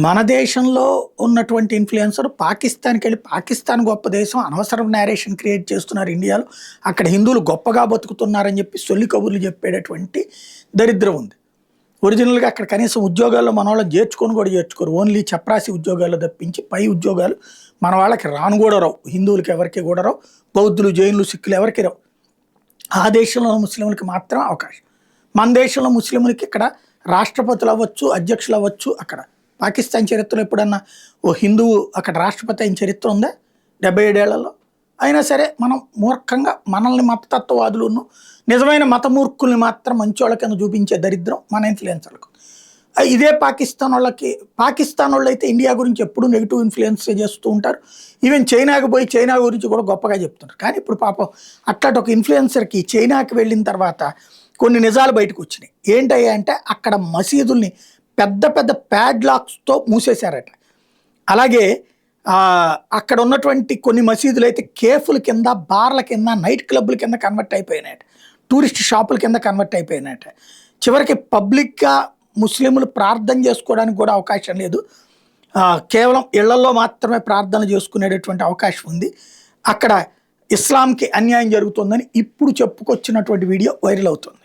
మన దేశంలో ఉన్నటువంటి ఇన్ఫ్లుయెన్సర్ పాకిస్తాన్కి వెళ్ళి పాకిస్తాన్ గొప్ప దేశం అనవసరం నేరేషన్ క్రియేట్ చేస్తున్నారు ఇండియాలో, అక్కడ హిందువులు గొప్పగా బతుకుతున్నారని చెప్పి సొల్లి కబుర్లు చెప్పేటటువంటి దరిద్రం ఉంది. ఒరిజినల్గా అక్కడ కనీసం ఉద్యోగాల్లో మన వాళ్ళని చేర్చుకొని కూడా చేర్చుకోరు, ఓన్లీ చప్రాసి ఉద్యోగాల్లో తప్పించి పై ఉద్యోగాలు మన వాళ్ళకి రాను కూడా రావు, హిందువులకి ఎవరికి కూడా రావు, బౌద్ధులు జైనులు సిక్కులు ఎవరికి రావు. ఆ దేశంలో ముస్లింలకి మాత్రం అవకాశం. మన దేశంలో ముస్లింలకి ఇక్కడ రాష్ట్రపతులు అవ్వచ్చు, అధ్యక్షులు అవ్వచ్చు. అక్కడ పాకిస్తాన్ చరిత్రలో ఎప్పుడన్నా ఓ హిందువు అక్కడ రాష్ట్రపతి అయిన చరిత్ర ఉందా 77 ఏళ్లలో? అయినా సరే మనం మూర్ఖంగా మనల్ని మతతత్వవాదులను నిజమైన మతమూర్ఖుల్ని మాత్రం మంచోళ్ళ కింద చూపించే దరిద్రం మన ఇన్ఫ్లుయెన్సర్లకు. ఇదే పాకిస్తాన్ వాళ్ళు అయితే ఇండియా గురించి ఎప్పుడూ నెగిటివ్ ఇన్ఫ్లుయెన్స్ చేస్తూ ఉంటారు. ఈవెన్ చైనాకి పోయి చైనా గురించి కూడా గొప్పగా చెప్తుంటారు. కానీ ఇప్పుడు పాపం అట్లాంటి ఒక ఇన్ఫ్లుయెన్సర్కి చైనాకి వెళ్ళిన తర్వాత కొన్ని నిజాలు బయటకు వచ్చినాయి. ఏంటయ్యా అంటే అక్కడ మసీదుల్ని పెద్ద పెద్ద ప్యాడ్లాక్స్తో మూసేశారట. అలాగే అక్కడ ఉన్నటువంటి కొన్ని మసీదులు అయితే కేఫ్ల కింద, బార్ల కింద, నైట్ క్లబ్ల కింద కన్వర్ట్ అయిపోయినాయట, టూరిస్ట్ షాపుల కింద కన్వర్ట్ అయిపోయినాయట. చివరికి పబ్లిక్గా ముస్లింలు ప్రార్థన చేసుకోవడానికి కూడా అవకాశం లేదు, కేవలం ఇళ్లలో మాత్రమే ప్రార్థన చేసుకునేటటువంటి అవకాశం ఉంది. అక్కడ ఇస్లాంకి అన్యాయం జరుగుతుందని ఇప్పుడు చెప్పుకొచ్చినటువంటి వీడియో వైరల్ అవుతుంది.